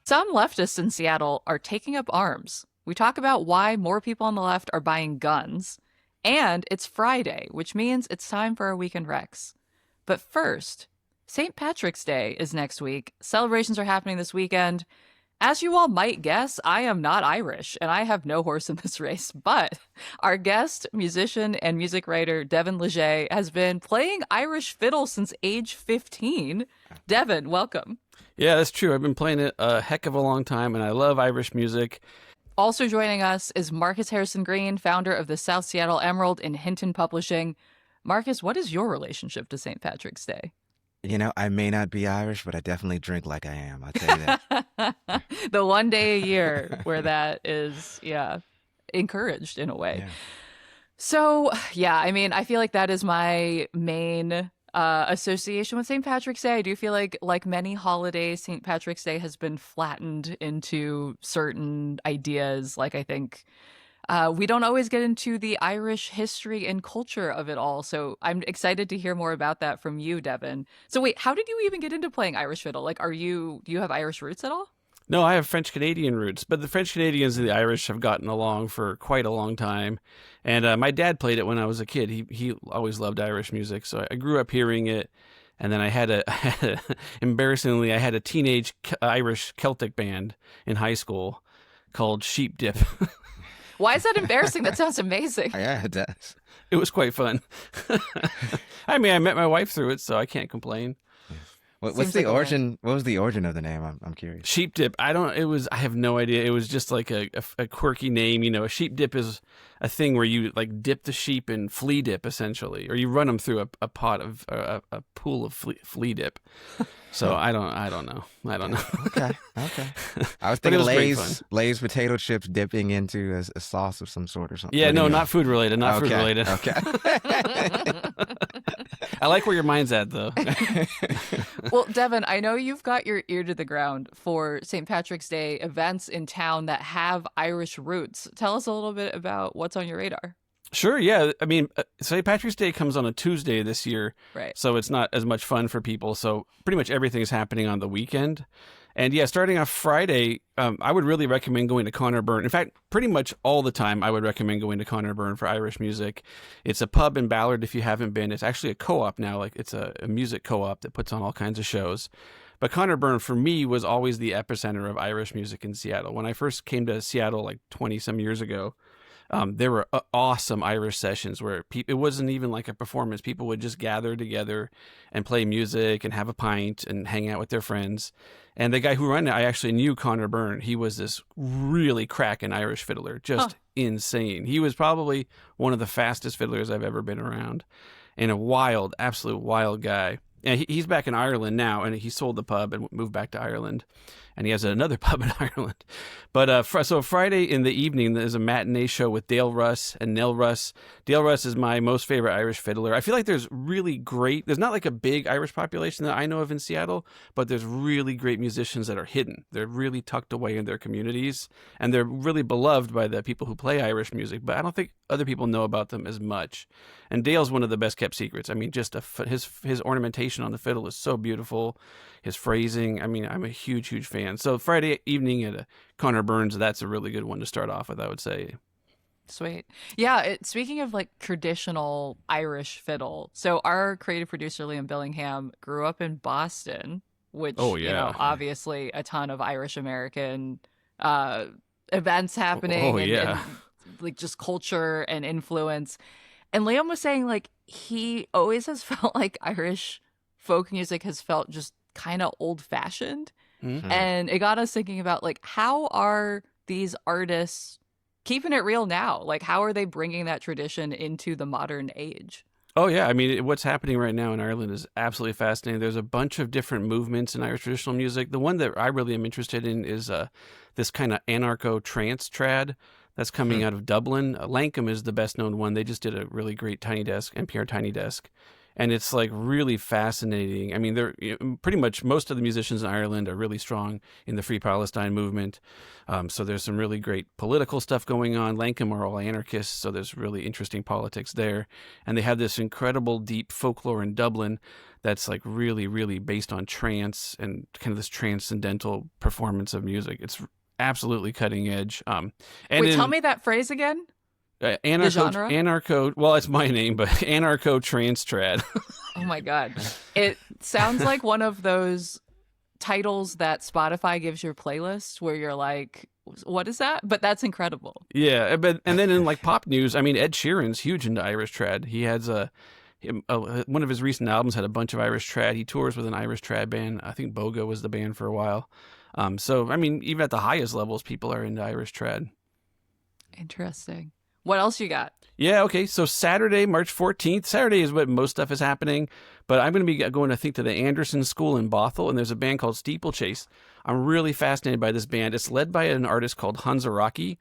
Some leftists in Seattle are taking up arms. We talk about why more people on the left are buying guns. And it's Friday, which means it's time for our weekend Rex. But first, St. Patrick's Day is next week. Celebrations are happening this weekend. As you all might guess, I am not Irish, and I have no horse in this race. But our guest, musician and music writer Devon Leger, has been playing Irish fiddle since age 15. Devon, welcome. Yeah, that's true. I've been playing it a heck of a long time, and I love Irish music. Also joining us is Marcus Harrison Green, founder of the South Seattle Emerald in Hinton Publishing. Marcus, what is your relationship to St. Patrick's Day? You know, I may not be Irish, but I definitely drink like I am. I'll tell you that. The one day a year where that is, encouraged in a way. Yeah. So, I mean, I feel like that is my main association with St. Patrick's Day. I do feel like many holidays, St. Patrick's Day has been flattened into certain ideas. Like, I think we don't always get into the Irish history and culture of it all. So I'm excited to hear more about that from you, Devon. So wait, how did you even get into playing Irish fiddle? Like, do you have Irish roots at all? No, I have French-Canadian roots, but the French-Canadians and the Irish have gotten along for quite a long time. And my dad played it when I was a kid. He always loved Irish music, so I grew up hearing it. And then embarrassingly, I had a teenage Irish Celtic band in high school called Sheep Dip. Why is that embarrassing? That sounds amazing. Yeah, it does. It was quite fun. I mean, I met my wife through it, so I can't complain. What's the origin? What was the origin of the name? I'm curious. Sheep dip. I have no idea. It was just like a quirky name. You know, a sheep dip is a thing where you like dip the sheep in flea dip, essentially, or you run them through a pot of a pool of flea dip. So I don't know. Okay. I was But it thinking was Lay's potato chips dipping into a sauce of some sort or something. Yeah, But no, anyway. not food related. Not food related. Okay. I like where your mind's at, though. Well, Devon, I know you've got your ear to the ground for St. Patrick's Day events in town that have Irish roots. Tell us a little bit about what's on your radar. Sure, yeah. I mean, St. Patrick's Day comes on a Tuesday this year, Right. so it's not as much fun for people. So pretty much everything is happening on the weekend. And yeah, starting off Friday, I would really recommend going to Connor Byrne. In fact, pretty much all the time, I would recommend going to Connor Byrne for Irish music. It's a pub in Ballard if you haven't been. It's actually a co-op now. Like it's a music co-op that puts on all kinds of shows. But Connor Byrne, for me, was always the epicenter of Irish music in Seattle. When I first came to Seattle like 20-some years ago, there were awesome Irish sessions where it wasn't even like a performance. People would just gather together and play music and have a pint and hang out with their friends. And the guy who ran it, I actually knew Connor Byrne. He was this really cracking Irish fiddler, just insane. He was probably one of the fastest fiddlers I've ever been around, and a absolute wild guy. And he's back in Ireland now, and he sold the pub and moved back to Ireland. And he has another pub in Ireland. But so Friday in the evening, there's a matinee show with Dale Russ and Nell Russ. Dale Russ is my most favorite Irish fiddler. I feel like there's not like a big Irish population that I know of in Seattle, but there's really great musicians that are hidden. They're really tucked away in their communities, and they're really beloved by the people who play Irish music, but I don't think other people know about them as much. And Dale's one of the best kept secrets. I mean, just his ornamentation on the fiddle is so beautiful. His phrasing, I mean, I'm a huge, huge fan. So Friday evening at Connor Byrne's, that's a really good one to start off with, I would say. Sweet. Yeah, speaking of like traditional Irish fiddle, so our creative producer, Liam Billingham, grew up in Boston, which, obviously a ton of Irish American events happening and like just culture and influence. And Liam was saying like he always has felt like Irish folk music has felt just kind of old fashioned. Mm-hmm. And it got us thinking about like, how are these artists keeping it real now? Like, how are they bringing that tradition into the modern age? Oh, yeah. I mean, what's happening right now in Ireland is absolutely fascinating. There's a bunch of different movements in Irish traditional music. The one that I really am interested in is this kind of anarcho-trance trad that's coming out of Dublin. Lankum is the best known one. They just did a really great Tiny Desk, NPR Tiny Desk. and it's like really fascinating. I mean, they're pretty much most of the musicians in Ireland are really strong in the Free Palestine movement. So there's some really great political stuff going on. Lancome are all anarchists, so there's really interesting politics there. And they have this incredible deep folklore in Dublin that's like really, really based on trance and kind of this transcendental performance of music. It's absolutely cutting edge. And Wait, tell me that phrase again. The genre? Anarcho, well, it's my name, but anarcho trance trad. Oh my God. It sounds like one of those titles that Spotify gives your playlist where you're like, what is that? But that's incredible. Yeah, and then in like pop news, I mean, Ed Sheeran's huge into Irish trad. He has one of his recent albums had a bunch of Irish trad. He tours with an Irish trad band. I think Boga was the band for a while. So, I mean, even at the highest levels, people are into Irish trad. Interesting. What else you got? Yeah, okay. So Saturday, March 14th. Saturday is what most stuff is happening. But I'm going to be going, I think, to the Anderson School in Bothell, and there's a band called Steeplechase. I'm really fascinated by this band. It's led by an artist called Hans Araki,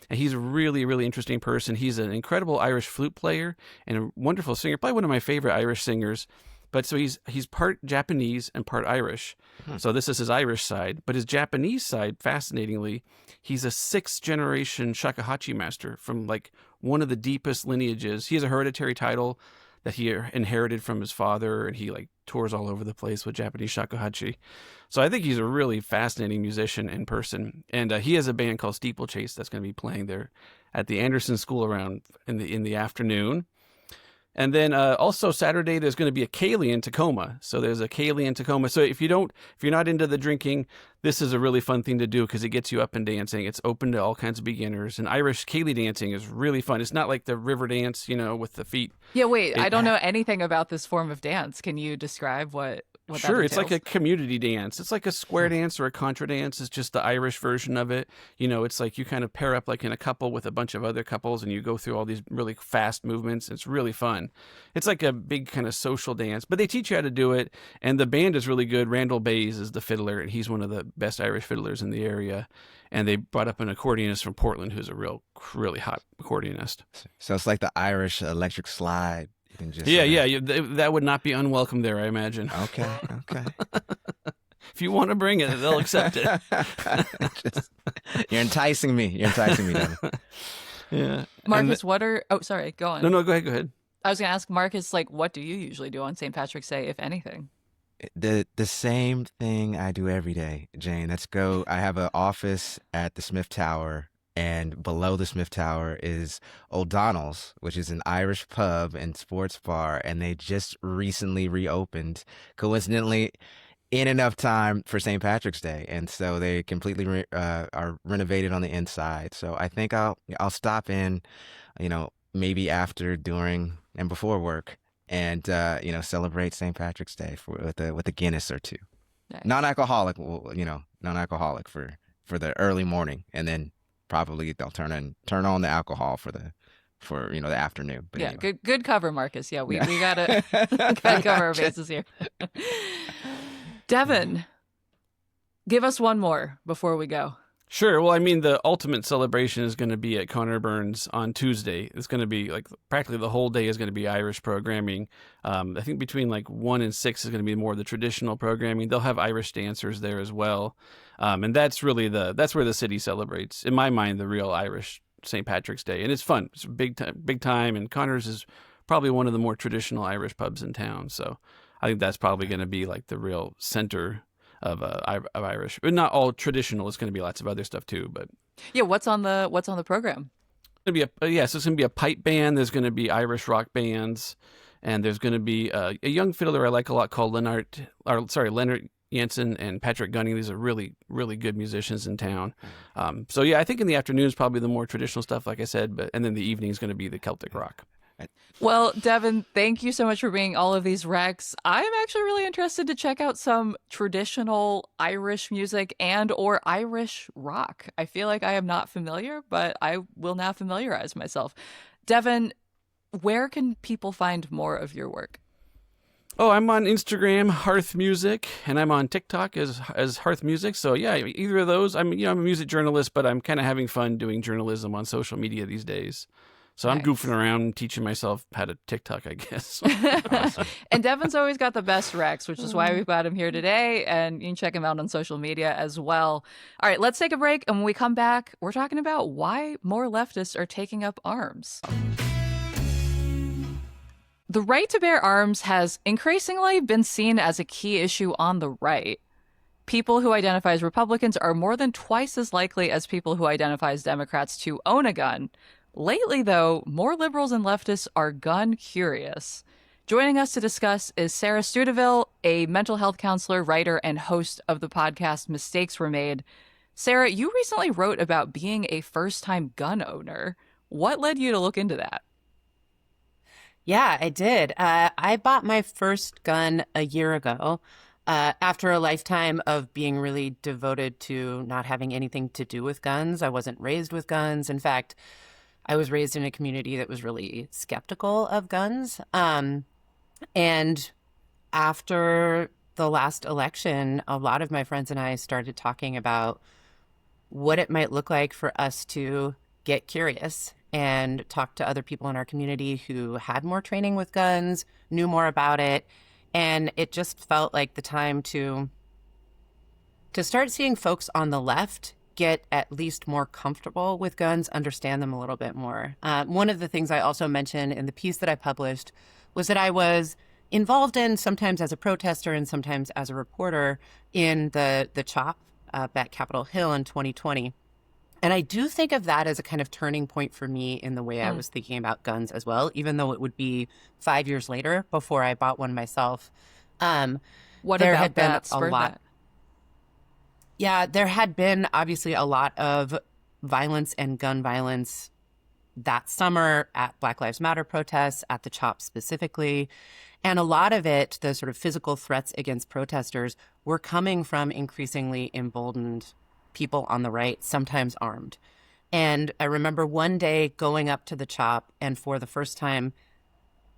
and he's a really, really interesting person. He's an incredible Irish flute player and a wonderful singer, probably one of my favorite Irish singers. But so he's part Japanese and part Irish. So this is his Irish side. But his Japanese side, fascinatingly, he's a 6th-generation shakuhachi master from like one of the deepest lineages. He has a hereditary title that he inherited from his father, and he like tours all over the place with Japanese shakuhachi. So I think he's a really fascinating musician in person. And he has a band called Steeplechase that's going to be playing there at the Anderson School around in the afternoon. And then also Saturday, there's going to be a Ceilidh in Tacoma. So there's a Ceilidh in Tacoma. So if you're not into the drinking, this is a really fun thing to do because it gets you up and dancing. It's open to all kinds of beginners. And Irish Ceilidh dancing is really fun. It's not like the river dance, with the feet. Yeah, wait, I don't know anything about this form of dance. Can you describe what Sure, that it's like entails? a community dance. It's like a square dance or a contra dance. It's just the Irish version of it. It's like you kind of pair up like in a couple with a bunch of other couples, and you go through all these really fast movements. It's really fun. It's like a big kind of social dance, but they teach you how to do it, and the band is really good. Randall Bays is the fiddler, and he's one of the best Irish fiddlers in the area. And they brought up an accordionist from Portland who's a really hot accordionist. So it's like the Irish electric slide. You can just, that would not be unwelcome there, I imagine. Okay. If you want to bring it, they'll accept it. You're enticing me. Devin. Yeah. Marcus, sorry, go on. No, go ahead. I was going to ask Marcus, like, what do you usually do on St. Patrick's Day, if anything? The same thing I do every day, Jane. Let's go. I have an office at the Smith Tower, and below the Smith Tower is O'Donnell's, which is an Irish pub and sports bar, and they just recently reopened, coincidentally, in enough time for St. Patrick's Day, and so they completely are renovated on the inside. So I think I'll stop in, maybe after, during, and before work, and celebrate St. Patrick's Day with a Guinness or two, Nice. non-alcoholic, non-alcoholic for the early morning, and then probably they'll turn on the alcohol for the afternoon. But Yeah, anyway. good cover, Marcus. Yeah, we gotta cover our bases here. Devon, give us one more before we go. Sure. Well, I mean, the ultimate celebration is going to be at Connor Burns on Tuesday. It's going to be like practically the whole day is going to be Irish programming. I think between like 1 and 6 is going to be more of the traditional programming. They'll have Irish dancers there as well. And that's really that's where the city celebrates, in my mind, the real Irish St. Patrick's Day. And it's fun. It's big time. And Connor's is probably one of the more traditional Irish pubs in town. So I think that's probably going to be like the real center of Irish, but not all traditional. It's going to be lots of other stuff too. But Yeah, what's on the program? it's going to be a pipe band. There's going to be Irish rock bands, and there's going to be a young fiddler I like a lot called Leonard Jensen and Patrick Gunning. These are really, really good musicians in town. So yeah, I think in the afternoon is probably the more traditional stuff, like I said, and then the evening is going to be the Celtic rock. Well, Devon, thank you so much for bringing all of these recs. I'm actually really interested to check out some traditional Irish music and or Irish rock. I feel like I am not familiar, but I will now familiarize myself. Devon, where can people find more of your work? Oh, I'm on Instagram, Hearth Music, and I'm on TikTok as Hearth Music. So yeah, either of those. I'm a music journalist, but I'm kind of having fun doing journalism on social media these days. So I'm Nice. goofing around, teaching myself how to TikTok, I guess. Awesome. And Devon's always got the best Rex, which is why we've got him here today. And you can check him out on social media as well. All right, let's take a break. And when we come back, we're talking about why more leftists are taking up arms. The right to bear arms has increasingly been seen as a key issue on the right. People who identify as Republicans are more than twice as likely as people who identify as Democrats to own a gun. Lately, though, more liberals and leftists are gun curious. Joining us to discuss is Sarah Stuteville, a mental health counselor, writer, and host of the podcast Mistakes Were Made. Sarah, you recently wrote about being a first-time gun owner. What led you to look into that? Yeah, I did. I bought my first gun a year ago after a lifetime of being really devoted to not having anything to do with guns. I wasn't raised with guns. In fact, I was raised in a community that was really skeptical of guns. And after the last election, a lot of my friends and I started talking about what it might look like for us to get curious and talk to other people in our community who had more training with guns, knew more about it. And it just felt like the time to start seeing folks on the left get at least more comfortable with guns, understand them a little bit more. One of the things I also mentioned in the piece that I published was that I was involved in, sometimes as a protester and sometimes as a reporter, in the CHOP at Capitol Hill in 2020. And I do think of that as a kind of turning point for me in the way I was thinking about guns as well, even though it would be 5 years later before I bought one myself. What there about had been that spurred that? Yeah, there had been obviously a lot of violence and gun violence that summer at Black Lives Matter protests, at the CHOP specifically. And a lot of it, the sort of physical threats against protesters, were coming from increasingly emboldened people on the right, sometimes armed. And I remember one day going up to the CHOP, and for the first time,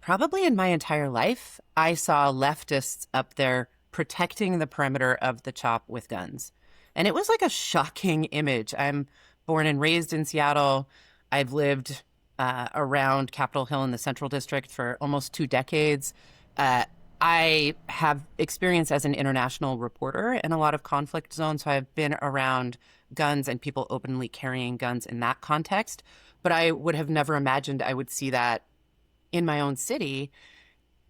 probably in my entire life, I saw leftists up there protecting the perimeter of the CHOP with guns. And it was like a shocking image. I'm born and raised in Seattle. I've lived around Capitol Hill in the Central District for almost 2 decades. I have experience as an international reporter in a lot of conflict zones, so I've been around guns and people openly carrying guns in that context. But I would have never imagined I would see that in my own city.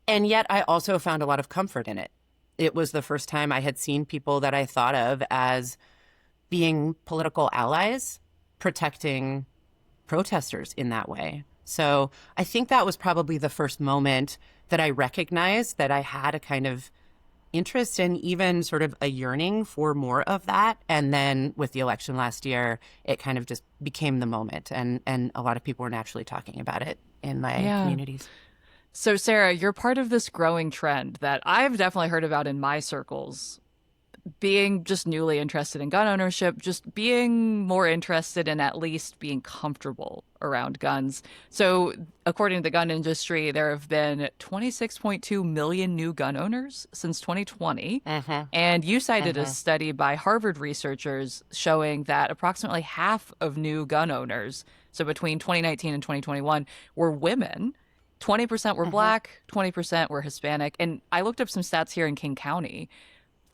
And yet I also found a lot of comfort in it. It was the first time I had seen people that I thought of as being political allies, protecting protesters in that way. So I think that was probably the first moment that I recognized that I had a kind of interest and even sort of a yearning for more of that. And then with the election last year, it kind of just became the moment. And a lot of people were naturally talking about it in my communities. So, Sarah, you're part of this growing trend that I've definitely heard about in my circles. Being just newly interested in gun ownership, just being more interested in at least being comfortable around guns. So, according to the gun industry, there have been 26.2 million new gun owners since 2020. And you cited a study by Harvard researchers showing that approximately half of new gun owners, so between 2019 and 2021, were women. 20% were Black, 20% were Hispanic. And I looked up some stats here in King County.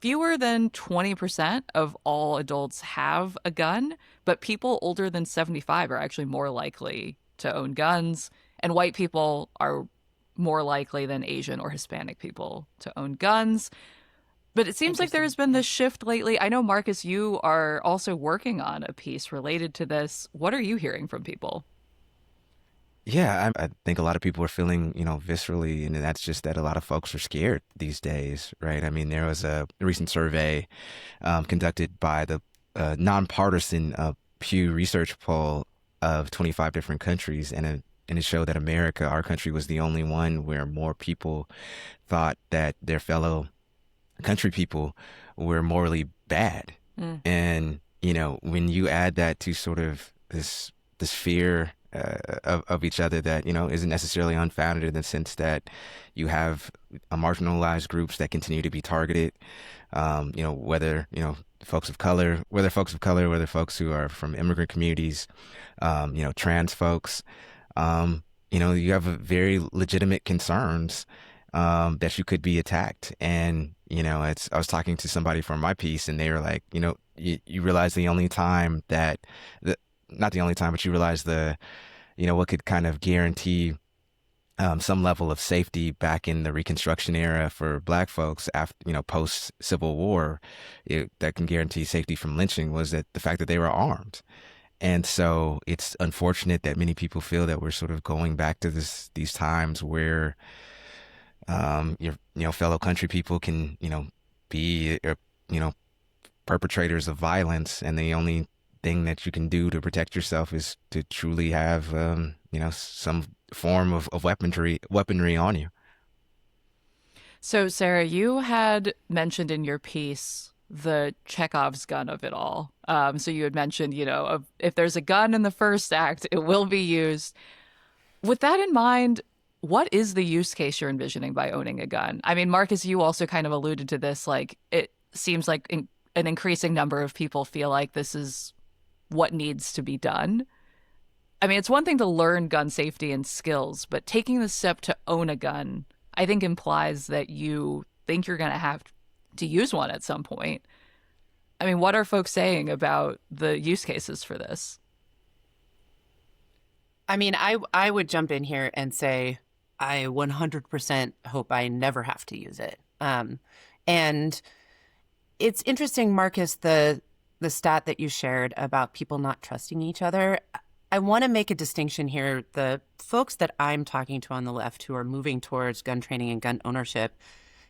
Fewer than 20% of all adults have a gun, but people older than 75 are actually more likely to own guns. And white people are more likely than Asian or Hispanic people to own guns. But it seems like there's been this shift lately. I know, Marcus, you are also working on a piece related to this. What are you hearing from people? Yeah, I think a lot of people are feeling, viscerally, and that's just that a lot of folks are scared these days, right? I mean, there was a recent survey conducted by the nonpartisan Pew Research poll of 25 different countries, and it showed that America, our country, was the only one where more people thought that their fellow country people were morally bad. And, when you add that to sort of this fear of each other that, isn't necessarily unfounded in the sense that you have marginalized groups that continue to be targeted, whether, folks of color, whether folks who are from immigrant communities, trans folks, You have a very legitimate concerns that you could be attacked. And, I was talking to somebody from my piece, and they were like, you realize the only time not the only time, but you realize what could kind of guarantee some level of safety back in the Reconstruction era for Black folks after, post Civil War, that can guarantee safety from lynching was that the fact that they were armed. And so it's unfortunate that many people feel that we're sort of going back to these times where your fellow country people can, be, perpetrators of violence, and the only thing that you can do to protect yourself is to truly have, some form of weaponry on you. So, Sarah, you had mentioned in your piece the Chekhov's gun of it all. So you had mentioned, if there's a gun in the first act, it will be used. With that in mind, what is the use case you're envisioning by owning a gun? I mean, Marcus, you also kind of alluded to this. Like, it seems like an increasing number of people feel like this is what needs to be done. I mean, it's one thing to learn gun safety and skills, but taking the step to own a gun, I think implies that you think you're going to have to use one at some point. I mean, what are folks saying about the use cases for this? I mean, I would jump in here and say I 100% hope I never have to use it. And it's interesting, Marcus, the stat that you shared about people not trusting each other. I want to make a distinction here. The folks that I'm talking to on the left who are moving towards gun training and gun ownership,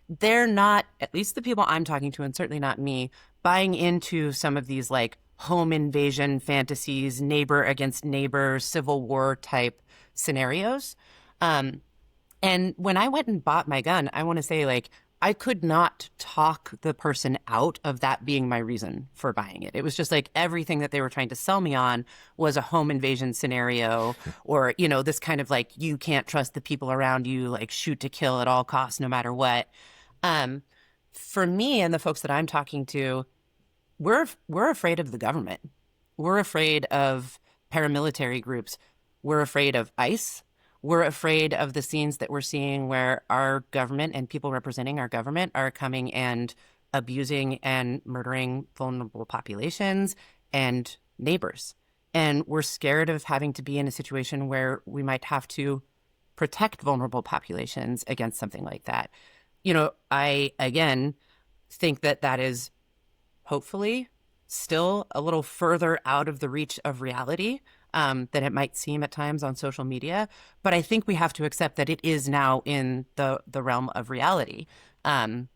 they're not, at least the people I'm talking to, and certainly not me, buying into some of these like home invasion fantasies, neighbor against neighbor, Civil War type scenarios. And when I went and bought my gun, I want to say, like, I could not talk the person out of that being my reason for buying it. It was just like everything that they were trying to sell me on was a home invasion scenario, or, this kind of like, you can't trust the people around you, like shoot to kill at all costs, no matter what. For me and the folks that I'm talking to, we're afraid of the government. We're afraid of paramilitary groups. We're afraid of ICE. We're afraid of the scenes that we're seeing where our government and people representing our government are coming and abusing and murdering vulnerable populations and neighbors. And we're scared of having to be in a situation where we might have to protect vulnerable populations against something like that. I, again, think that is hopefully still a little further out of the reach of reality than it might seem at times on social media. But I think we have to accept that it is now in the realm of reality. And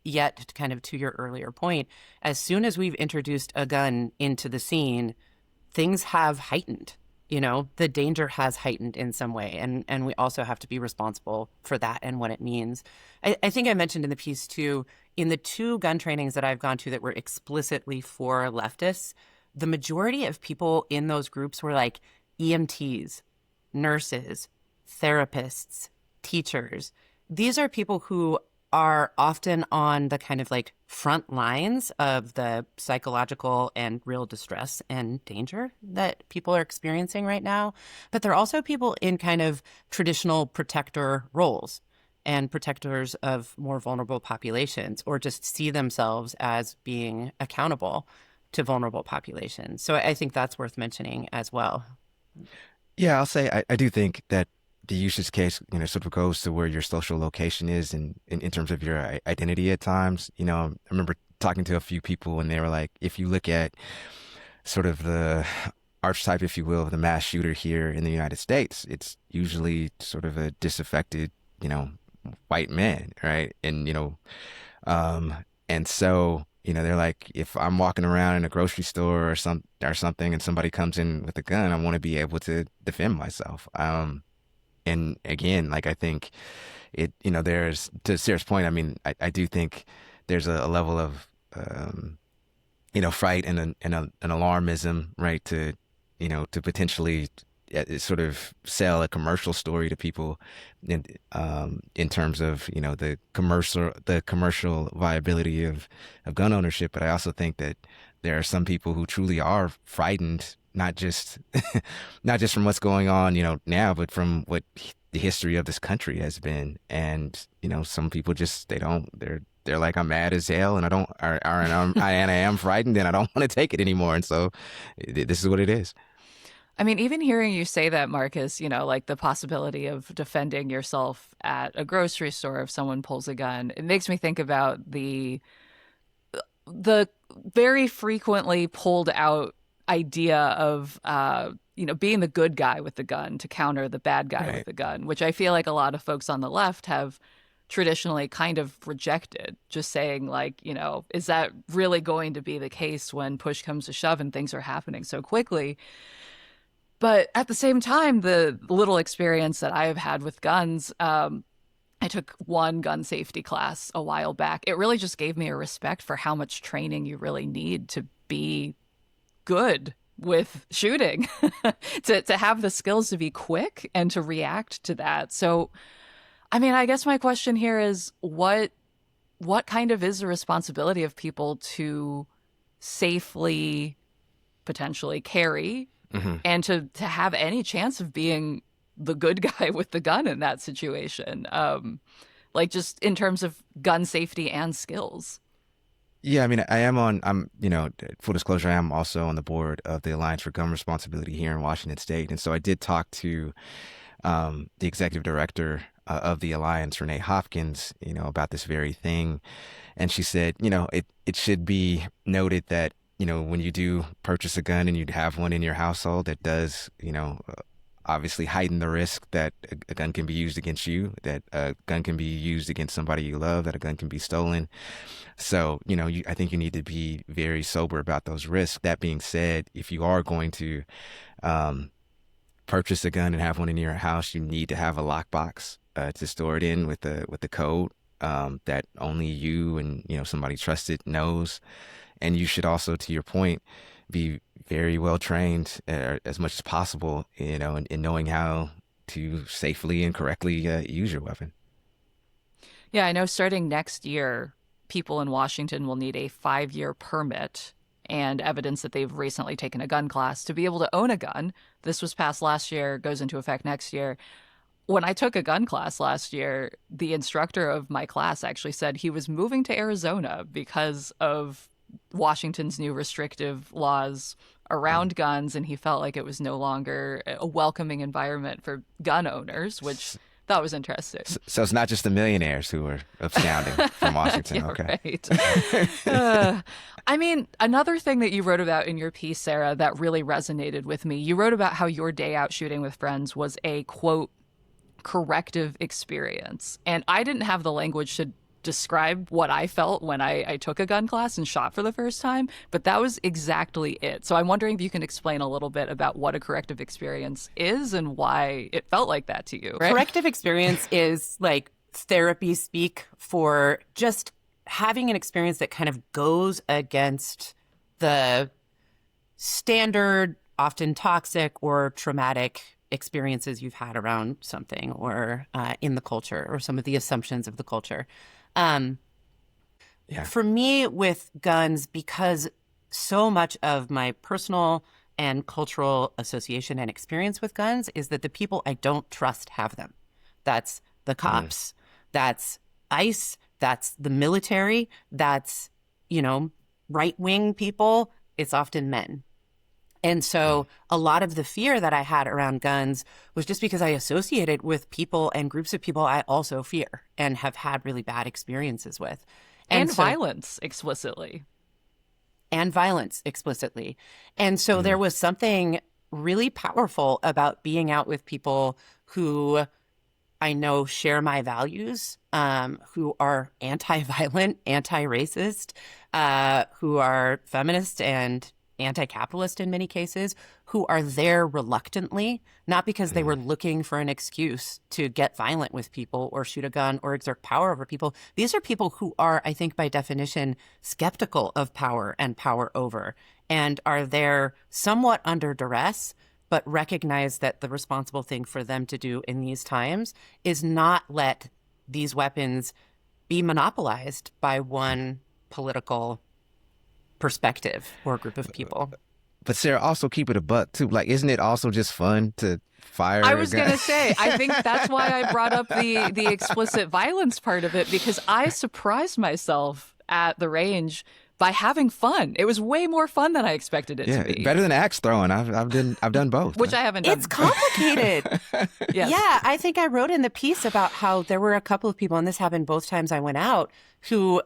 yet, kind of to your earlier point, as soon as we've introduced a gun into the scene, things have heightened. The danger has heightened in some way. And we also have to be responsible for that and what it means. I think I mentioned in the piece, too, in the 2 gun trainings that I've gone to that were explicitly for leftists, the majority of people in those groups were like EMTs, nurses, therapists, teachers. These are people who are often on the kind of like front lines of the psychological and real distress and danger that people are experiencing right now. But they're also people in kind of traditional protector roles and protectors of more vulnerable populations, or just see themselves as being accountable to vulnerable populations. So I think that's worth mentioning as well. Yeah, I'll say I do think that the usage case, sort of goes to where your social location is in terms of your identity at times. I remember talking to a few people, and they were like, if you look at sort of the archetype, if you will, of the mass shooter here in the United States, it's usually sort of a disaffected, white man, right? And, and so, they're like, if I'm walking around in a grocery store or something, and somebody comes in with a gun, I want to be able to defend myself. And again, like, I think there's, to Sarah's point, I mean, I do think there's a level of, fright and an alarmism, right, to potentially sort of sell a commercial story to people in terms of, the commercial viability of gun ownership. But I also think that there are some people who truly are frightened, not just not just from what's going on, now, but from what the history of this country has been. And some people just they're like, I'm mad as hell, and I am frightened, and I don't want to take it anymore. And so this is what it is. I mean, even hearing you say that, Marcus, like the possibility of defending yourself at a grocery store if someone pulls a gun, it makes me think about the very frequently pulled out idea of being the good guy with the gun to counter the bad guy Right. with the gun, which I feel like a lot of folks on the left have traditionally kind of rejected, just saying like, is that really going to be the case when push comes to shove and things are happening so quickly? But at the same time, the little experience that I have had with guns, I took one gun safety class a while back. It really just gave me a respect for how much training you really need to be good with shooting, to have the skills to be quick and to react to that. So, I mean, I guess my question here is what kind of is the responsibility of people to safely potentially carry and to have any chance of being the good guy with the gun in that situation, like just in terms of gun safety and skills? Yeah, I mean, full disclosure, I am also on the board of the Alliance for Gun Responsibility here in Washington State. And so I did talk to the executive director of the Alliance, Renee Hopkins, about this very thing. And she said, it should be noted that, when you do purchase a gun and you have one in your household, that does, obviously heighten the risk that a gun can be used against you, that a gun can be used against somebody you love, that a gun can be stolen. So, I think you need to be very sober about those risks. That being said, if you are going to purchase a gun and have one in your house, you need to have a lockbox to store it in with the code that only you and somebody trusted knows. And you should also, to your point, be very well trained as much as possible, in knowing how to safely and correctly use your weapon. Yeah, I know starting next year, people in Washington will need a 5-year permit and evidence that they've recently taken a gun class to be able to own a gun. This was passed last year, goes into effect next year. When I took a gun class last year, the instructor of my class actually said he was moving to Arizona because of Washington's new restrictive laws around guns, and he felt like it was no longer a welcoming environment for gun owners, which that was interesting. So it's not just the millionaires who are absconding from Washington. Yeah, okay. Right. I mean, another thing that you wrote about in your piece, Sarah, that really resonated with me, you wrote about how your day out shooting with friends was a, quote, corrective experience. And I didn't have the language to describe what I felt when I took a gun class and shot for the first time, but that was exactly it. So I'm wondering if you can explain a little bit about what a corrective experience is and why it felt like that to you. Right? Corrective experience is like therapy speak for just having an experience that kind of goes against the standard, often toxic or traumatic experiences you've had around something or in the culture or some of the assumptions of the culture. For me with guns, because so much of my personal and cultural association and experience with guns is that the people I don't trust have them. That's the cops, that's ICE, that's the military, that's, right-wing people. It's often men. And so a lot of the fear that I had around guns was just because I associated with people and groups of people I also fear and have had really bad experiences with. And violence explicitly. And violence explicitly. And so there was something really powerful about being out with people who I know share my values, who are anti-violent, anti-racist, who are feminist and anti-capitalist in many cases, who are there reluctantly, not because they were looking for an excuse to get violent with people or shoot a gun or exert power over people. These are people who are, I think by definition, skeptical of power and power over, and are there somewhat under duress, but recognize that the responsible thing for them to do in these times is not let these weapons be monopolized by one political perspective or group of people. But Sarah, also keep it a buck too. Like, isn't it also just fun to fire? I was going to say, I think that's why I brought up the explicit violence part of it, because I surprised myself at the range by having fun. It was way more fun than I expected it to be. Better than axe throwing. I've done both. Which I haven't done. It's complicated. Yes. Yeah, I think I wrote in the piece about how there were a couple of people, and this happened both times I went out, who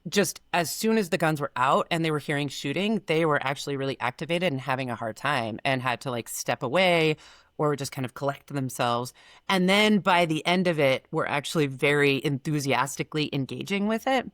just as soon as the guns were out and they were hearing shooting, they were actually really activated and having a hard time and had to like step away or just kind of collect themselves. And then by the end of it, were actually very enthusiastically engaging with it.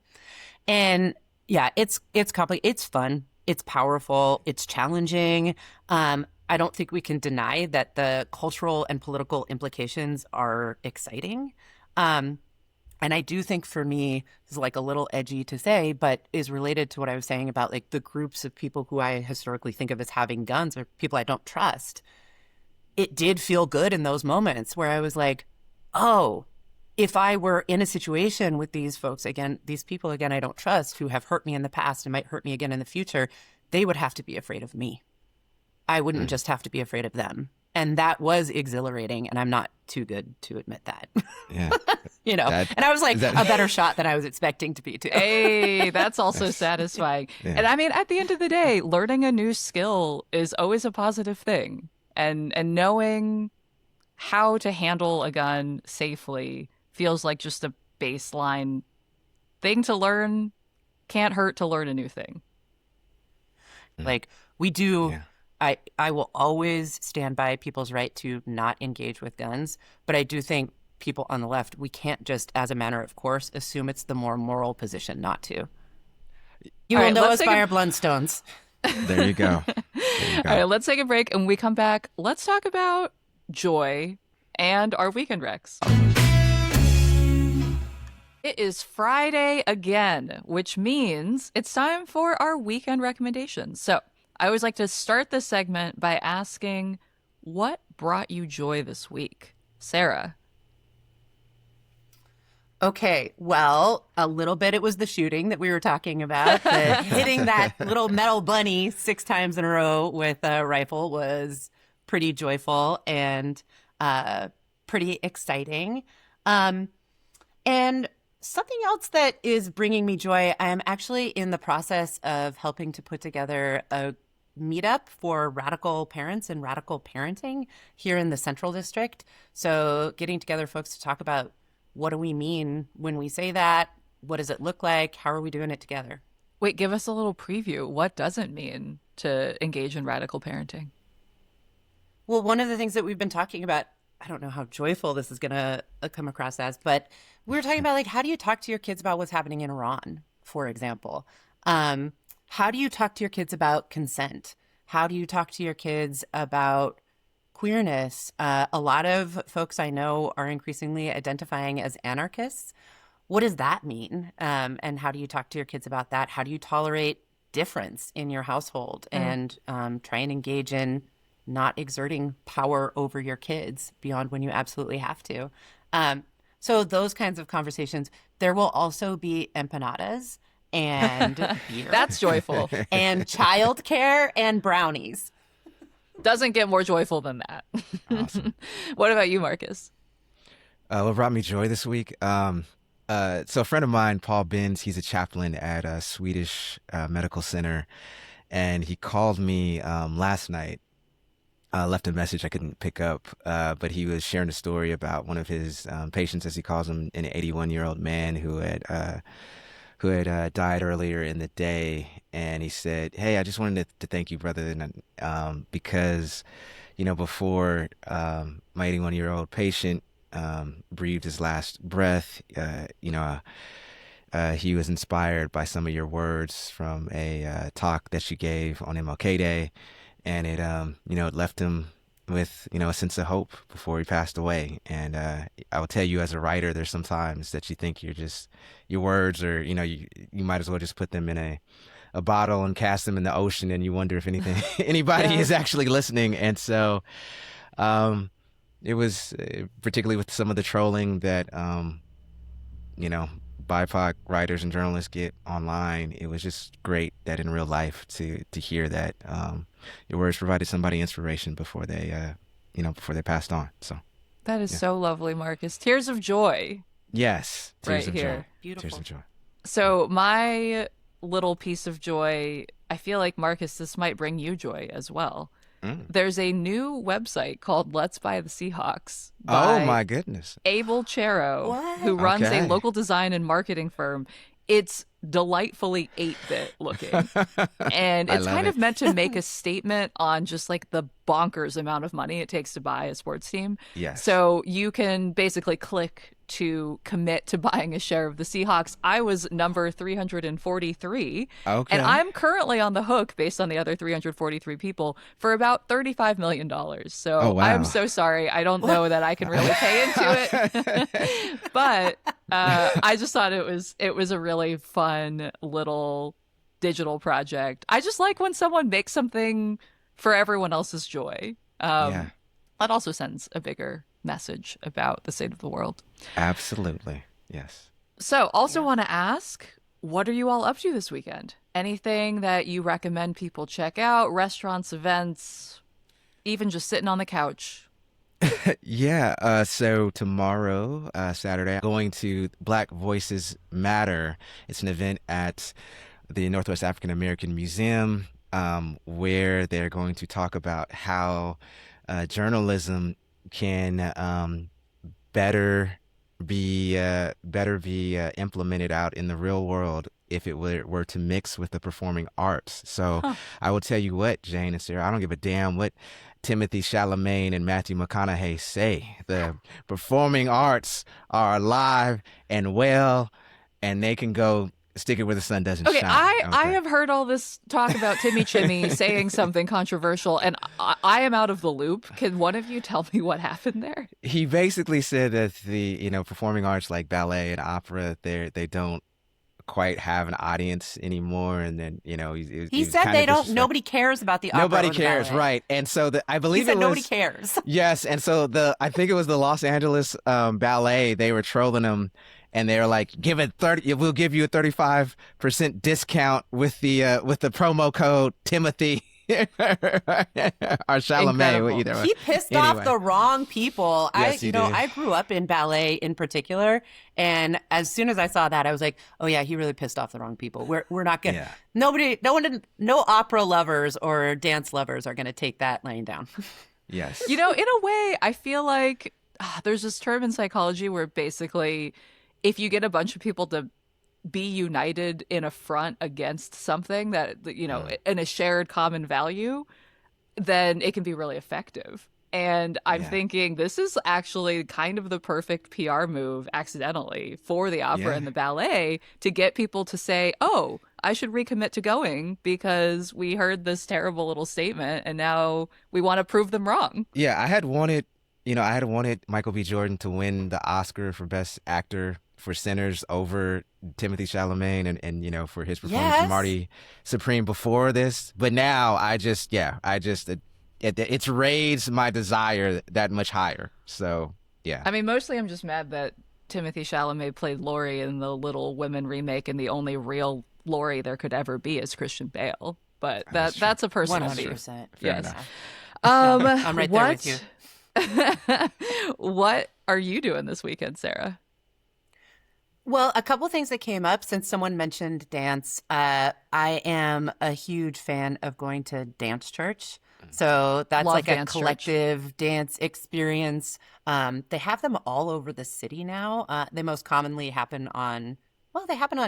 And yeah, it's complicated. It's fun. It's powerful. It's challenging. I don't think we can deny that the cultural and political implications are exciting. And I do think for me, this is like a little edgy to say, but is related to what I was saying about like the groups of people who I historically think of as having guns or people I don't trust. It did feel good in those moments where I was like, oh, if I were in a situation with these folks, again, these people, again, I don't trust, who have hurt me in the past and might hurt me again in the future, they would have to be afraid of me. I wouldn't just have to be afraid of them. And that was exhilarating, and I'm not too good to admit that. Yeah. And I was like a better shot than I was expecting to be, too. Hey, that's also satisfying. Yeah. And I mean, at the end of the day, learning a new skill is always a positive thing. And knowing how to handle a gun safely feels like just a baseline thing to learn. Can't hurt to learn a new thing. Like, we do... Yeah. I will always stand by people's right to not engage with guns, but I do think people on the left, we can't just, as a matter of course, assume it's the more moral position not to. You will know us by our Blundstones. There you go. All right, let's take a break, and when we come back, let's talk about joy and our weekend recs. It is Friday again, which means it's time for our weekend recommendations. So I always like to start this segment by asking, what brought you joy this week? Sarah. Okay, well, a little bit it was the shooting that we were talking about. Hitting that little metal bunny 6 times in a row with a rifle was pretty joyful and pretty exciting. And something else that is bringing me joy, I am actually in the process of helping to put together a meetup for radical parents and radical parenting here in the Central District. So getting together folks to talk about what do we mean when we say that? What does it look like? How are we doing it together? Wait, give us a little preview. What does it mean to engage in radical parenting? Well, one of the things that we've been talking about, I don't know how joyful this is going to come across as, but we were talking about, like, how do you talk to your kids about what's happening in Iran, for example? How do you talk to your kids about consent? How do you talk to your kids about queerness? A lot of folks I know are increasingly identifying as anarchists. What does that mean? And how do you talk to your kids about that? How do you tolerate difference in your household and try and engage in not exerting power over your kids beyond when you absolutely have to? So those kinds of conversations. There will also be empanadas and beer. That's joyful. And childcare and brownies. Doesn't get more joyful than that. Awesome. What about you, Marcus? What brought me joy this week? So a friend of mine, Paul Binns, he's a chaplain at a Swedish medical center, and he called me last night. Left a message I couldn't pick up, but he was sharing a story about one of his patients, as he calls him, an 81-year-old man who had died earlier in the day. And he said, "Hey, I just wanted to thank you, brother, because, before my 81-year-old patient breathed his last breath, he was inspired by some of your words from a talk that you gave on MLK Day. And it, it left him with, a sense of hope before he passed away. And I will tell you, as a writer, there's some times that you think your words are, you might as well just put them in a bottle and cast them in the ocean, and you wonder if anybody is actually listening. And so it was particularly with some of the trolling that, BIPOC writers and journalists get online, it was just great that in real life to hear that your words provided somebody inspiration before they before they passed on. So That is so lovely, Marcus. Tears of joy. yes, tears Right of here. joy. Beautiful. Tears of joy. So my little piece of joy, I feel like, Marcus, this might bring you joy as well. There's a new website called Let's Buy the Seahawks Oh by my goodness. Abel Chero, What? who runs Okay. a local design and marketing firm. It's delightfully 8-bit looking. And I it's love kind it. of meant to make a statement on just like the bonkers amount of money it takes to buy a sports team. Yes. So you can basically click to commit to buying a share of the Seahawks. I was number 343. Okay. And I'm currently on the hook, based on the other 343 people, for about $35 million. So Oh, wow. I'm so sorry. I don't know that I can really pay into it. But I just thought it was a really fun little digital project. I just like when someone makes something for everyone else's joy. Yeah. That also sends a bigger message about the state of the world. Absolutely. Yes. So, also want to ask, what are you all up to this weekend? Anything that you recommend people check out? Restaurants, events, even just sitting on the couch? Yeah. So tomorrow, Saturday, I'm going to Black Voices Matter. It's an event at the Northwest African American Museum where they're going to talk about how journalism can better be implemented out in the real world if it were to mix with the performing arts. So I will tell you what, Jane and Sarah, I don't give a damn what Timothy Chalamet and Matthew McConaughey say. The performing arts are alive and well, and they can go stick it where the sun doesn't Okay, shine. I have heard all this talk about Timmy Chimmy saying something controversial, and I am out of the loop. Can one of you tell me what happened there? He basically said that the performing arts like ballet and opera, they don't quite have an audience anymore, and then He said they don't. Nobody cares about the opera. Nobody or the cares, ballet. right? And so I He believe said it was nobody cares. Yes, and so I think it was the Los Angeles Ballet. They were trolling him, and they were like, "Give it 30. We'll give you a 35% discount with the promo code Timothy." Or Chalamet, Incredible. either way. He pissed Anyway. off the wrong people. Yes, he did. I grew up in ballet in particular, and as soon as I saw that, I was like, "Oh yeah, he really pissed off the wrong people. We're not gonna. Yeah. No opera lovers or dance lovers are gonna take that laying down." Yes. In a way, I feel like there's this term in psychology where basically if you get a bunch of people to be united in a front against something that, in a shared common value, then it can be really effective. And I'm thinking this is actually kind of the perfect PR move accidentally for the opera and the ballet to get people to say, oh, I should recommit to going because we heard this terrible little statement and now we want to prove them wrong. Yeah, I had wanted Michael B. Jordan to win the Oscar for Best Actor for Sinners over Timothy Chalamet and for his performance Yes. of Marty Supreme before this. But now it's raised my desire that much higher. So, yeah. I mean, mostly I'm just mad that Timothy Chalamet played Laurie in the Little Women remake and the only real Laurie there could ever be is Christian Bale. But that's a personal beef. 100%. Fair Yes. enough. I'm right there with you. What are you doing this weekend, Sarah? Well, a couple things that came up since someone mentioned dance. I am a huge fan of going to dance church. So that's Love like a dance church. collective dance experience. They have them all over the city now. They most commonly happen on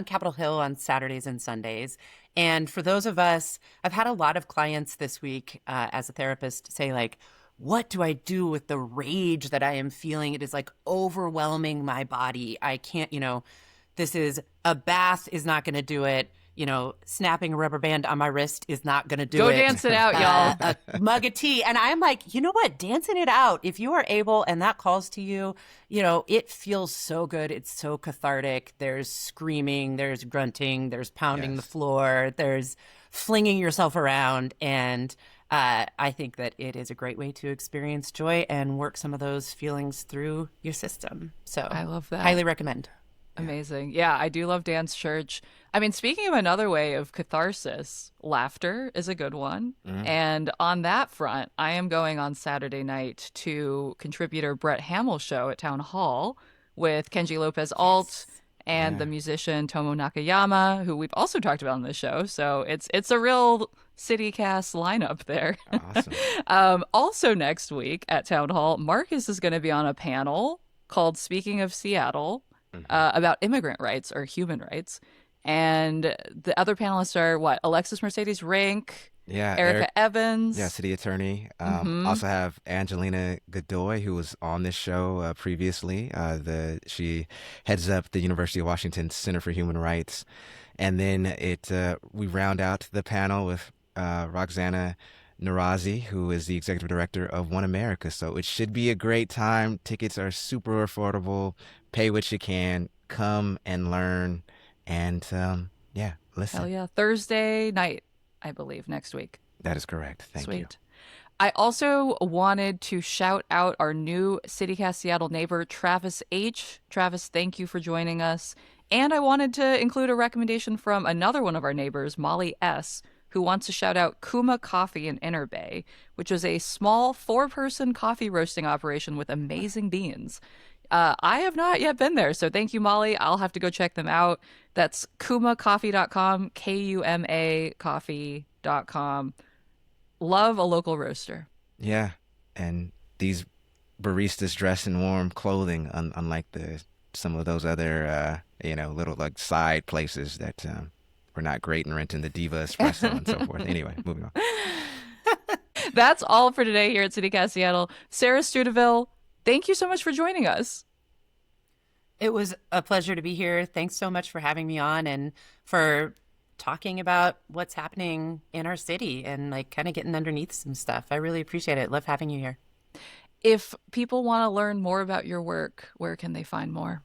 Capitol Hill on Saturdays and Sundays. And for those of us, I've had a lot of clients this week as a therapist say like, what do I do with the rage that I am feeling? It is like overwhelming my body. I can't, a bath is not going to do it. Snapping a rubber band on my wrist is not going to do Go it. dance it out, y'all. A mug of tea. And I'm like, you know what? Dancing it out. If you are able and that calls to you, it feels so good. It's so cathartic. There's screaming, there's grunting, there's pounding the floor, there's flinging yourself around. And I think that it is a great way to experience joy and work some of those feelings through your system. So I love that. Highly recommend. Amazing. Yeah, I do love dance church. I mean, speaking of another way of catharsis, laughter is a good one. And on that front, I am going on Saturday night to contributor Brett Hamil's show at Town Hall with Kenji Lopez-Alt and the musician Tomo Nakayama, who we've also talked about on this show. So it's a real CityCast lineup there. Awesome. Also next week at Town Hall, Marcus is going to be on a panel called Speaking of Seattle about immigrant rights or human rights. And the other panelists are Alexis Mercedes Rink, Erica Evans. Yeah, city attorney. Also have Angelina Godoy, who was on this show previously. She heads up the University of Washington Center for Human Rights. And then we round out the panel with Roxana Narazi, who is the executive director of One America. So it should be a great time. Tickets are super affordable. Pay what you can. Come and learn. And listen. Hell yeah. Thursday night, I believe, next week. That is correct. Thank you. I also wanted to shout out our new CityCast Seattle neighbor, Travis H. Travis, thank you for joining us. And I wanted to include a recommendation from another one of our neighbors, Molly S., who wants to shout out Kuma Coffee in Inner Bay, which is a small 4-person coffee roasting operation with amazing beans. I have not yet been there, so thank you, Molly. I'll have to go check them out. That's kumacoffee.com, Kuma coffee.com. Love a local roaster. Yeah, and these baristas dress in warm clothing, unlike some of those other, little like side places that were not great in renting the Diva Espresso and so forth. Anyway, moving on. That's all for today here at CityCast Seattle. Sarah Stuteville, thank you so much for joining us. It was a pleasure to be here. Thanks so much for having me on and for talking about what's happening in our city and like kind of getting underneath some stuff. I really appreciate it. Love having you here. If people want to learn more about your work, where can they find more?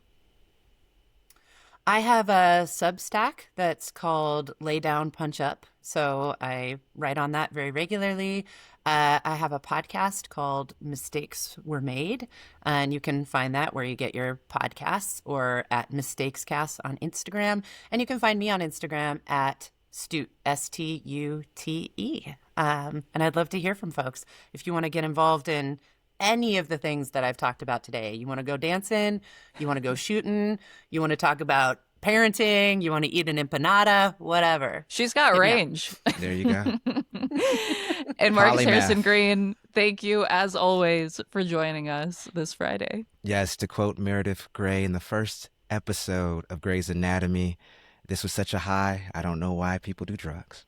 I have a Substack that's called Lay Down, Punch Up. So I write on that very regularly. I have a podcast called Mistakes Were Made, and you can find that where you get your podcasts or at Mistakescast on Instagram. And you can find me on Instagram at Stute, Stute. And I'd love to hear from folks. If you want to get involved in any of the things that I've talked about today, you want to go dancing, you want to go shooting, you want to talk about parenting, you want to eat an empanada, whatever. She's got range. There you go. And Marcus Harrison Green, thank you as always for joining us this Friday. Yes, to quote Meredith Grey in the first episode of Grey's Anatomy, this was such a high, I don't know why people do drugs.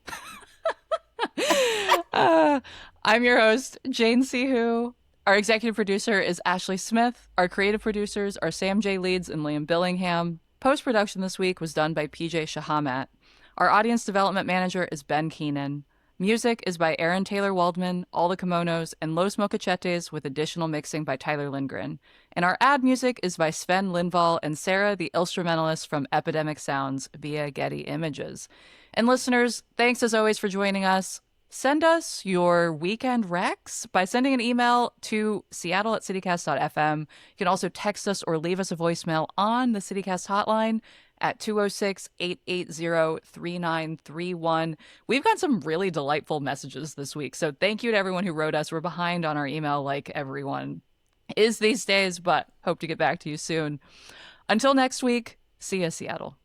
I'm your host, Jane Sihu. Our executive producer is Ashley Smith. Our creative producers are Sam J. Leeds and Liam Billingham. Post-production this week was done by PJ Shahamat. Our audience development manager is Ben Keenan. Music is by Aaron Taylor Waldman, All the Kimonos, and Los Mocachetes with additional mixing by Tyler Lindgren. And our ad music is by Sven Lindvall and Sarah, the instrumentalist from Epidemic Sounds via Getty Images. And listeners, thanks as always for joining us. Send us your weekend recs by sending an email to seattle@citycast.fm. You can also text us or leave us a voicemail on the CityCast hotline at 206-880-3931. We've got some really delightful messages this week, so thank you to everyone who wrote us. We're behind on our email like everyone is these days, but hope to get back to you soon. Until next week, see ya, Seattle.